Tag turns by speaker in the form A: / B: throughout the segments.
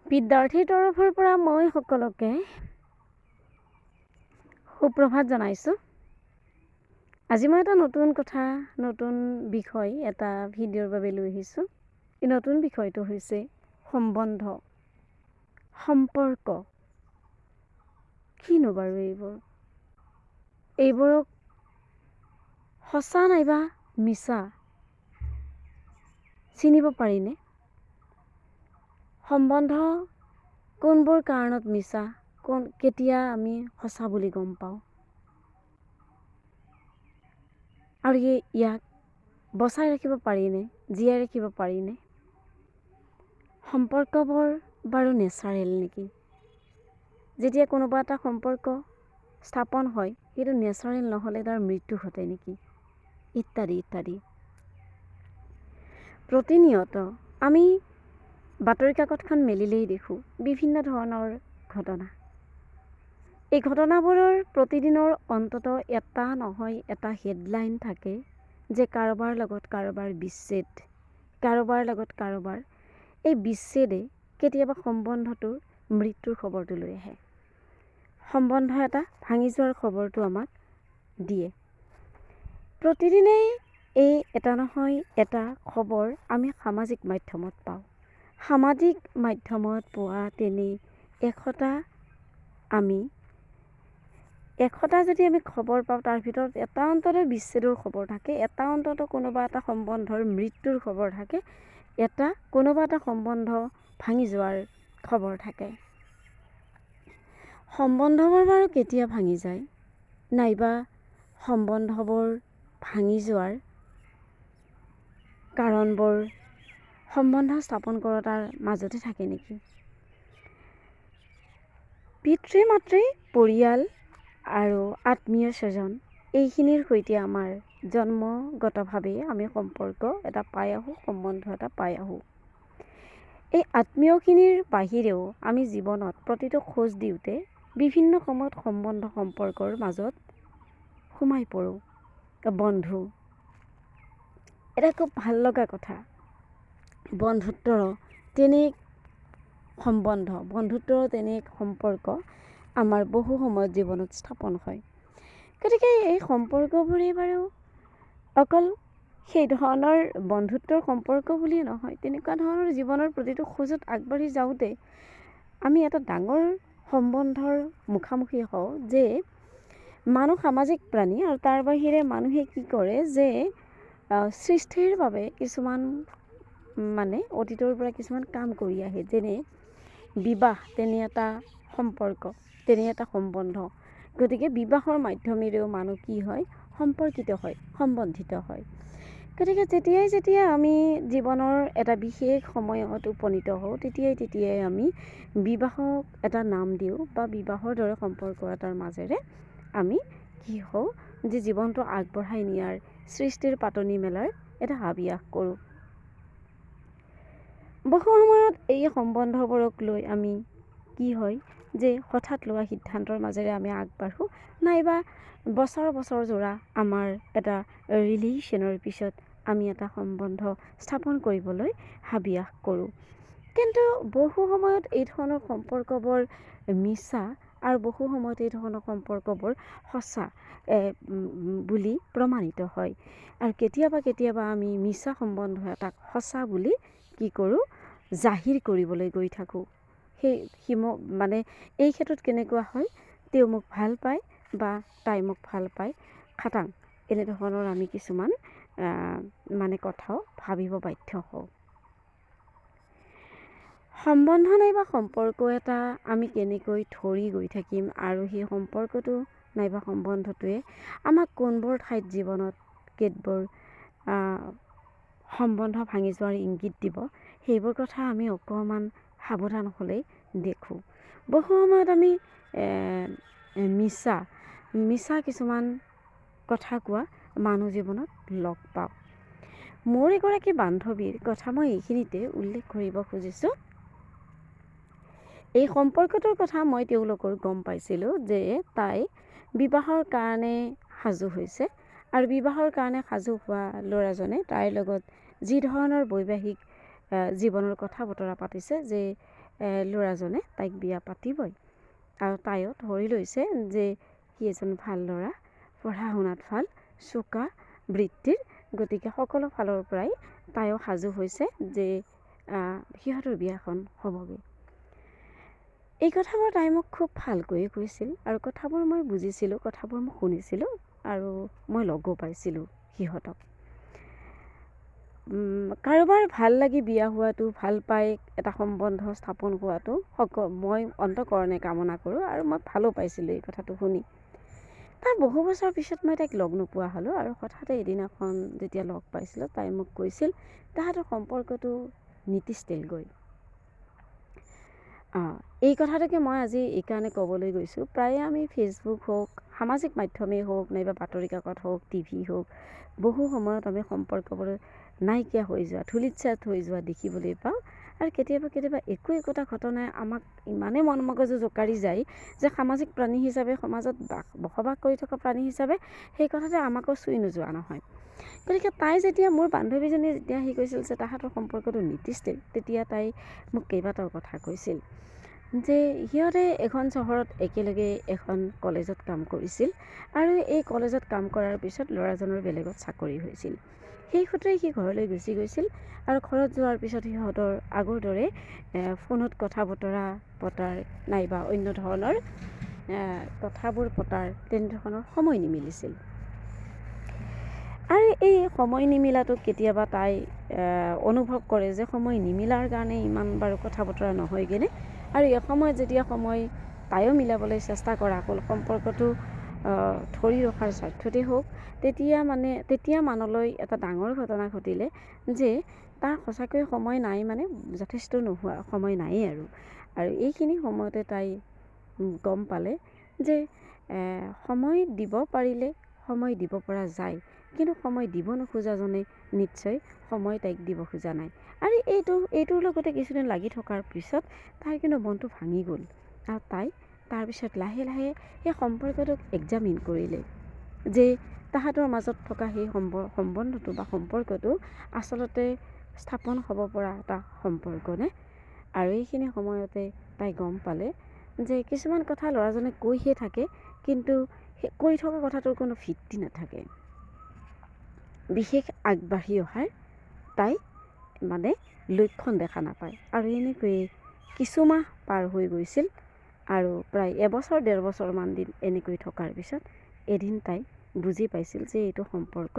A: বিদ্যাৰ্থীৰ তৰফৰ পৰা মই সকলোকে সুপ্ৰভাত জনাইছোঁ। আজি মই এটা নতুন কথা, নতুন বিষয় এটা ভিডিঅ'ৰ বাবে লৈ আহিছোঁ। এই নতুন বিষয়টো হৈছে সম্বন্ধ, সম্পৰ্ক। কিনো বাৰু এইবোৰক সঁচা নাইবা মিছা চিনিব পাৰিনে? সম্বন্ধ কোনবোৰ কাৰণত মিছা, কেতিয়া আমি সঁচা বুলি গম পাওঁ, আৰু ইয়াক বচাই ৰাখিব পাৰিনে, জীয়াই ৰাখিব পাৰিনে? সম্পৰ্কবোৰ বাৰু নেচাৰেল নেকি? যেতিয়া কোনোবা এটা সম্পৰ্ক স্থাপন হয়, সেইটো নেচাৰেল নহ'লে তাৰ মৃত্যু ঘটে নেকি? ইত্যাদি ইত্যাদি। প্ৰতিনিয়ত আমি বাতৰি কাকতখন মেলিলেই দেখোঁ বিভিন্ন ধৰণৰ ঘটনা। এই ঘটনাবোৰৰ প্ৰতিদিনৰ অন্ততঃ এটা নহয় এটা হেডলাইন থাকে যে কাৰোবাৰ লগত কাৰোবাৰ বিচ্ছেদ, কাৰোবাৰ লগত কাৰোবাৰ এই বিচ্ছেদে কেতিয়াবা সম্বন্ধটোৰ মৃত্যুৰ খবৰটো লৈ আহে। সম্বন্ধ এটা ভাঙি যোৱাৰ খবৰটো আমাক দিয়ে। প্ৰতিদিনেই এই এটা নহয় এটা খবৰ আমি সামাজিক মাধ্যমত পাওঁ। সামাজিক মাধ্যমত পোৱা তেনে এশটা যদি আমি খবৰ পাওঁ, তাৰ ভিতৰত এটা অন্ততঃ বিচ্ছেদৰ খবৰ থাকে, এটা অন্ততঃ কোনোবা এটা সম্বন্ধৰ মৃত্যুৰ খবৰ থাকে, কোনোবা এটা সম্বন্ধ ভাঙি যোৱাৰ খবৰ থাকে। সম্বন্ধবোৰ বাৰু কেতিয়া ভাঙি যায়, নাইবা সম্বন্ধবোৰ ভাঙি যোৱাৰ কাৰণবোৰ সম্বন্ধ স্থাপন কৰোঁতাৰ মাজতে থাকে নেকি? পিতৃ মাতৃ, পৰিয়াল আৰু আত্মীয় স্বজন এইখিনিৰ সৈতে আমাৰ জন্মগতভাৱে আমি সম্পৰ্ক এটা পাই আহোঁ, সম্বন্ধ এটা পাই আহোঁ। এই আত্মীয়খিনিৰ বাহিৰেও আমি জীৱনত প্ৰতিটো খোজ দিওঁতে বিভিন্ন সময়ত সম্বন্ধ সম্পৰ্কৰ মাজত সোমাই পৰোঁ। বন্ধু, এটা খুব ভাল লগা কথা। বন্ধুত্বৰ তেনে সম্বন্ধ, বন্ধুত্বৰ তেনে সম্পৰ্ক আমাৰ বহু সময়ত জীৱনত স্থাপন হয়। গতিকে এই সম্পৰ্কবোৰেই বাৰু অকল সেই ধৰণৰ বন্ধুত্বৰ সম্পৰ্ক বুলিয়ে নহয়, তেনেকুৱা ধৰণৰ জীৱনৰ প্ৰতিটো খোজত আগবাঢ়ি যাওঁতে আমি এটা ডাঙৰ সম্বন্ধৰ মুখামুখি হওঁ যে মানুহ সামাজিক প্ৰাণী, আৰু তাৰ বাহিৰে মানুহে কি কৰে যে সৃষ্টিৰ বাবে কিছুমান অতীতৰ পৰা কিছুমান কাম কৰি আহে, যেনে বিবাহ তেনে এটা সম্পৰ্ক, তেনে এটা সম্বন্ধ। গতিকে বিবাহৰ মাধ্যমেৰেও মানুহ কি হয়, সম্পৰ্কিত হয়, সম্বন্ধিত হয়। গতিকে যেতিয়া আমি জীৱনৰ এটা বিশেষ সময়ত উপনীত হওঁ, তেতিয়াই আমি বিবাহক এটা নাম দিওঁ, বা বিবাহৰ দৰে সম্পৰ্ক এটাৰ মাজেৰে আমি কি হওঁ, যে জীৱনটো আগবঢ়াই নিয়াৰ, সৃষ্টিৰ পাতনি মেলাৰ এটা হাবিয়াস কৰোঁ। বহু সময়ত এই সম্বন্ধবোৰক লৈ আমি কি হয় যে হঠাৎ লোৱা সিদ্ধান্তৰ মাজেৰে আমি আগবাঢ়োঁ, নাইবা বছৰ জোৰা আমাৰ এটা ৰিলেশ্যনৰ পিছত আমি এটা সম্বন্ধ স্থাপন কৰিবলৈ হাবিয়াস কৰোঁ। কিন্তু বহু সময়ত এই ধৰণৰ সম্পৰ্কবোৰ মিছা, আৰু বহু সময়ত এই ধৰণৰ সম্পৰ্কবোৰ সঁচা বুলি প্ৰমাণিত হয়। আৰু কেতিয়াবা আমি মিছা সম্বন্ধ এটাক সঁচা বুলি কি কৰোঁ, জাহিৰ কৰিবলৈ গৈ থাকোঁ। এই ক্ষেত্ৰত কেনেকুৱা হয়, তেওঁ মোক ভাল পায় বা তাই মোক ভাল পায়, খাটাং, এনেধৰণৰ আমি কিছুমান কথাও ভাবিব বাধ্য হওঁ। সম্বন্ধ নাইবা সম্পৰ্ক এটা আমি কেনেকৈ ধৰি গৈ থাকিম, আৰু সেই সম্পৰ্কটো নাইবা সম্বন্ধটোৱে আমাক কোনবোৰ ঠাইত জীৱনত কেতবোৰ সম্বন্ধ ভাঙি যোৱাৰ ইংগিত দিব, সেইবোৰ কথা আমি অকণমান সাৱধান হ'লেই দেখোঁ। বহু সময়ত আমি মিছা কিছুমান কথা কোৱা মানুহ জীৱনত লগ পাওঁ। মোৰ এগৰাকী বান্ধৱীৰ কথা মই এইখিনিতে উল্লেখ কৰিব খুজিছোঁ। এই সম্পৰ্কটোৰ কথা মই তেওঁলোকৰ গম পাইছিলোঁ যে তাই বিবাহৰ কাৰণে সাজু হৈছে, আৰু বিবাহৰ কাৰণে সাজু হোৱা ল'ৰাজনে তাইৰ লগত যি ধৰণৰ বৈবাহিক জীৱনৰ কথা বতৰা পাতিছে, যে ল'ৰাজনে তাইক বিয়া পাতিবই আৰু তাইও ধৰি লৈছে যে সি এজন ভাল ল'ৰা, পঢ়া শুনাত ভাল, চোকা, বৃত্তিৰ, গতিকে সকলো ফালৰ পৰাই তাইও সাজু হৈছে যে সিহঁতৰ বিয়াখন হ'বগৈ। এই কথাবোৰ তাই মোক খুব ভালকৈয়ে কৈছিল আৰু কথাবোৰ মই বুজিছিলোঁ, কথাবোৰ মই শুনিছিলোঁ আৰু মই লগো পাইছিলোঁ সিহঁতক। কাৰোবাৰ ভাল লাগি বিয়া হোৱাটো, ভাল পাই এটা সম্বন্ধ স্থাপন হোৱাটো মই অন্তঃকৰণে কামনা কৰোঁ আৰু মই ভালো পাইছিলোঁ এই কথাটো শুনি। তাৰ বহু বছৰ পিছত মই তাইক লগ নোপোৱা হ'লোঁ আৰু হঠাতে এদিনাখন যেতিয়া লগ পাইছিলোঁ তাই মোক কৈছিল তাহাঁতৰ সম্পৰ্কটো নিতিষ্ঠিলগৈ। এই কথাটোকে মই আজি এইকাৰণে ক'বলৈ গৈছোঁ, প্ৰায়ে আমি ফেচবুক হওক, সামাজিক মাধ্যমেই হওক, নাইবা বাতৰি কাকত হওক, টিভি হওক, বহু সময়ত আমি সম্পৰ্কবোৰ নাইকিয়া হৈ যোৱা, ধূলিচ্ছাত হৈ যোৱা দেখিবলৈ পাওঁ আৰু কেতিয়াবা একোটা ঘটনাই আমাক ইমানেই মন মগজু জোকাৰি যায় যে সামাজিক প্ৰাণী হিচাপে, সমাজত বসবাস কৰি থকা প্ৰাণী হিচাপে সেই কথাতে আমাকো চুই নোযোৱা নহয়। গতিকে তাই যেতিয়া, মোৰ বান্ধৱীজনীয়ে যেতিয়া সি কৈছিল যে তাহাঁতৰ সম্পৰ্কটো নিতিষ্ঠিল, তেতিয়া তাই মোক কেইবাটাও কথা কৈছিল যে সিহঁতে এখন চহৰত একেলগে এখন কলেজত কাম কৰিছিল আৰু এই কলেজত কাম কৰাৰ পিছত ল'ৰাজনৰ বেলেগত চাকৰি হৈছিল। সেই সূত্ৰে সি ঘৰলৈ গুচি গৈছিল আৰু ঘৰত যোৱাৰ পিছত সিহঁতৰ আগৰ দৰে ফোনত কথা বতৰা পতাৰ নাইবা অন্য ধৰণৰ কথাবোৰ পতাৰ তেনেধৰণৰ সময় নিমিলিছিল। আৰু এই সময় নিমিলাটোক কেতিয়াবা তাই অনুভৱ কৰে যে সময় নিমিলাৰ কাৰণে ইমান বাৰু কথা বতৰা নহয়গৈনে, আৰু এসময়ত যেতিয়া সময় তাইও মিলাবলৈ চেষ্টা কৰা হ'ল, সম্পৰ্কটো ধৰি ৰখাৰ স্বাৰ্থতেই হওক, তেতিয়া মানলৈ এটা ডাঙৰ ঘটনা ঘটিলে যে তাৰ সঁচাকৈ সময় নাই, মানে যথেষ্ট নোহোৱা সময় নায়েই আৰু এইখিনি সময়তে তাই গম পালে যে সময় দিব পাৰিলে সময় দিব পৰা যায়, কিন্তু সময় দিব নোখোজাজনে নিশ্চয় সময় তাইক দিব খোজা নাই। আৰু এইটোৰ লগতে কিছুদিন লাগি থকাৰ পিছত তাইৰ কিন্তু মনটো ভাঙি গ'ল আৰু তাই তাৰপিছত লাহে লাহে সেই সম্পৰ্কটোক এক্সামিন কৰিলে যে তাহাঁতৰ মাজত থকা সেই সম্বন্ধটো বা সম্পৰ্কটো আচলতে স্থাপন হ'ব পৰা এটা সম্পৰ্কনে। আৰু এইখিনি সময়তে তাই গম পালে যে কিছুমান কথা ল'ৰাজনে কৈহে থাকে, কিন্তু সেই কৈ থকা কথাটোৰ কোনো ভিত্তি নাথাকে। বিশেষ আগবাঢ়ি অহাৰ তাই মানে লক্ষণ দেখা নাপায়। আৰু এনেকৈয়ে কিছুমাহ পাৰ হৈ গৈছিল আৰু প্ৰায় এবছৰ 1.5 বছৰমান দিন এনেকৈ থকাৰ পিছত এদিন তাই বুজি পাইছিল যে এইটো সম্পৰ্ক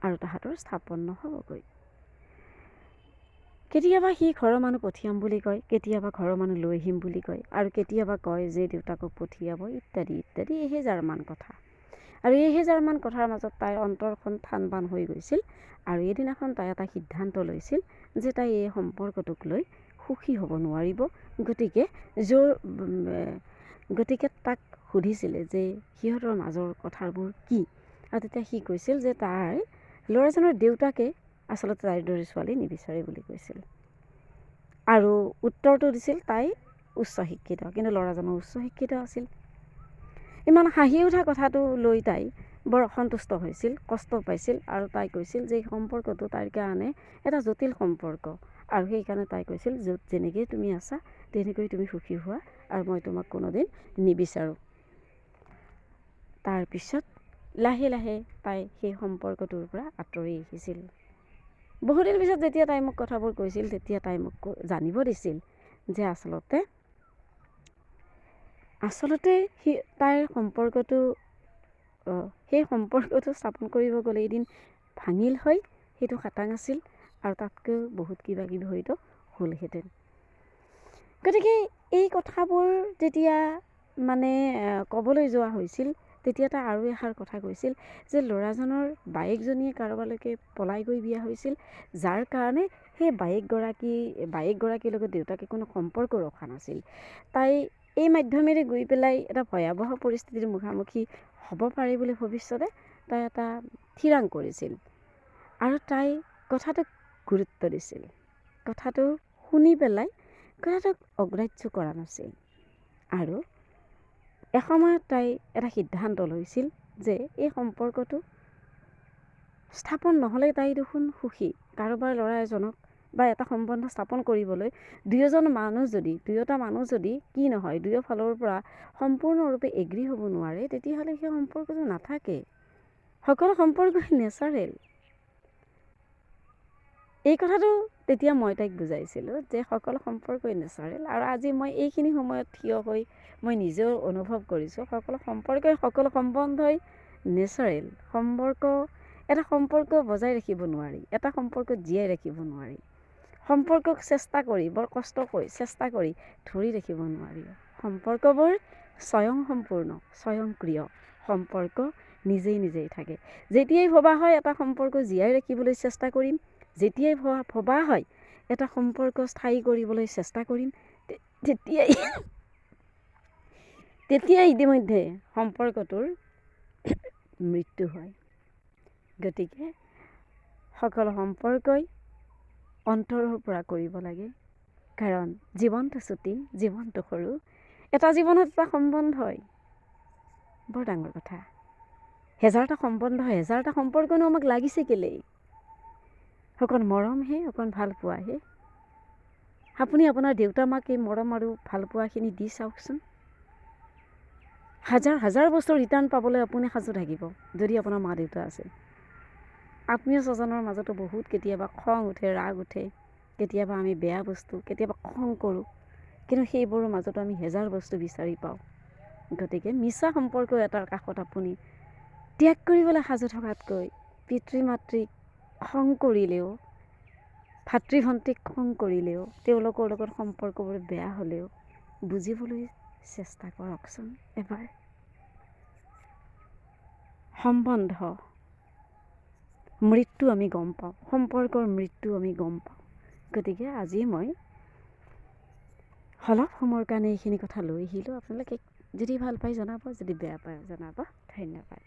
A: আৰু তাহাঁতৰ স্থাপন নহ'বগৈ। কেতিয়াবা সি ঘৰৰ মানুহ পঠিয়াম বুলি কয়, কেতিয়াবা ঘৰৰ মানুহ লৈ আহিম বুলি কয়, আৰু কেতিয়াবা কয় যে দেউতাকক পঠিয়াব, ইত্যাদি ইত্যাদি এহেজাৰমান কথা। আৰু এহেজাৰমান কথাৰ মাজত তাইৰ অন্তৰখন থান বান হৈ গৈছিল আৰু এদিনাখন তাই এটা সিদ্ধান্ত লৈছিল যে তাই এই সম্পৰ্কটোক লৈ সুখী হ'ব নোৱাৰিব। গতিকে তাক সুধিছিলে যে সিহঁতৰ মাজৰ কথাবোৰ কি, আৰু তেতিয়া সি কৈছিল যে তাই ল'ৰাজনৰ দেউতাকে আচলতে তাইৰ দৰে ছোৱালী নিবিচাৰে বুলি কৈছিল। আৰু উত্তৰটো দিছিল তাই উচ্চ শিক্ষিত, কিন্তু ল'ৰাজনো উচ্চ শিক্ষিত আছিল। ইমান হাঁহি উঠা কথাটো লৈ তাই বৰ অসন্তুষ্ট হৈছিল, কষ্ট পাইছিল, আৰু তাই কৈছিল যে এই সম্পৰ্কটো তাইৰ কাৰণে এটা জটিল সম্পৰ্ক, আৰু সেইকাৰণে তাই কৈছিল য'ত যেনেকৈ তুমি আছা তেনেকৈ তুমি সুখী হোৱা, আৰু মই তোমাক কোনোদিন নিবিচাৰোঁ। তাৰপিছত লাহে লাহে তাই সেই সম্পৰ্কটোৰ পৰা আঁতৰি আহিছিল। বহুদিন পিছত যেতিয়া তাই মোক কথাবোৰ কৈছিল, তেতিয়া তাই মোক জানিব দিছিল যে আচলতে তাইৰ সম্পৰ্কটো সেই সম্পৰ্কটো স্থাপন কৰিব গ'লে এদিন ভাঙিল হয়, সেইটো খাটাং আছিল, আৰু তাতকৈ বহুত কিবা কিবি হয়তো হ'লহেঁতেন। গতিকে এই কথাবোৰ যেতিয়া মানে ক'বলৈ যোৱা হৈছিল, তেতিয়া তাই আৰু এষাৰ কথা কৈছিল যে ল'ৰাজনৰ বায়েকজনীয়ে কাৰোবালৈকে পলাই গৈ বিয়া হৈছিল, যাৰ কাৰণে সেই বায়েকগৰাকীৰ লগত দেউতাকে কোনো সম্পৰ্ক ৰখা নাছিল। তাই এই মাধ্যমেৰে গৈ পেলাই এটা ভয়াৱহ পৰিস্থিতিৰ মুখামুখি হ'ব পাৰে বুলি ভৱিষ্যতে তাই এটা থিৰাং কৰিছিল, আৰু তাই কথাটোক গুৰুত্ব দিছিল, কথাটো শুনি পেলাই কথাটোক অগ্ৰাহ্য কৰা নাছিল। আৰু এসময়ত তাই এটা সিদ্ধান্ত লৈছিল যে এই সম্পৰ্কটো স্থাপন নহ'লে তাই দেখোন সুখী, কাৰোবাৰ ল'ৰা এজনক বা এটা সম্বন্ধ স্থাপন কৰিবলৈ দুয়োটা মানুহ যদি কি নহয় দুয়ো ফালৰ পৰা সম্পূৰ্ণৰূপে এগ্ৰী হ'ব নোৱাৰে, তেতিয়াহ'লে সেই সম্পৰ্কটো নাথাকে। সকলো সম্পৰ্কই নেচাৰেল। এই কথাটো তেতিয়া মই তাইক বুজাইছিলোঁ যে সকলো সম্পৰ্কই নেচাৰেল। আৰু আজি মই এইখিনি সময়ত থিয় হৈ মই নিজেও অনুভৱ কৰিছোঁ সকলো সম্বন্ধই নেচাৰেল। এটা সম্পৰ্ক বজাই ৰাখিব নোৱাৰি, এটা সম্পৰ্ক জীয়াই ৰাখিব নোৱাৰি, সম্পৰ্কক বৰ কষ্ট কৰি চেষ্টা কৰি ধৰি ৰাখিব নোৱাৰি। সম্পৰ্কবোৰ স্বয়ংসম্পূৰ্ণ, স্বয়ংক্ৰিয় সম্পৰ্ক নিজেই থাকে। যেতিয়াই ভবা হয় এটা সম্পৰ্ক জীয়াই ৰাখিবলৈ চেষ্টা কৰিম, যেতিয়াই ভবা হয় এটা সম্পৰ্ক স্থায়ী কৰিবলৈ চেষ্টা কৰিম, তেতিয়াই ইতিমধ্যে সম্পৰ্কটোৰ মৃত্যু হয়। গতিকে সকলো সম্পৰ্কই অন্তৰৰ পৰা কৰিব লাগে, কাৰণ জীৱনটো চুটি, জীৱনটো সৰু। এটা জীৱনত এটা সম্বন্ধই বৰ ডাঙৰ কথা। হেজাৰটা সম্পৰ্কনো আমাক লাগিছে কেলেই? অকণ মৰমহে, অকণ ভাল পোৱাহে। আপুনি আপোনাৰ দেউতা মাক এই মৰম আৰু ভাল পোৱাখিনি দি চাওকচোন। হাজাৰ বছৰ ৰিটাৰ্ণ পাবলৈ আপুনি সাজু থাকিব যদি আপোনাৰ মা দেউতা আছে। আত্মীয় স্বজনৰ মাজতো বহুত কেতিয়াবা খং উঠে, ৰাগ উঠে, কেতিয়াবা আমি বেয়া বস্তু, কেতিয়াবা খং কৰোঁ, কিন্তু সেইবোৰৰ মাজতো আমি হেজাৰ বস্তু বিচাৰি পাওঁ। গতিকে মিছা সম্পৰ্ক এটাৰ কাষত আপুনি ত্যাগ কৰিবলৈ সাজু থকাতকৈ পিতৃ মাতৃক খং কৰিলেও, ভাতৃ ভণ্টিক খং কৰিলেও, তেওঁলোকৰ লগত সম্পৰ্কবোৰ বেয়া হ'লেও বুজিবলৈ চেষ্টা কৰকচোন এবাৰ। সম্বন্ধ মৃত্যু আমি গম পাওঁ, সম্পৰ্কৰ মৃত্যু আমি গম পাওঁ। গতিকে আজি মই অলপ সময়ৰ কাৰণে এইখিনি কথা লৈ আহিলোঁ। আপোনালোকে যদি ভাল পায় জনাব, যদি বেয়া পায় জনাব। ধন্যবাদ।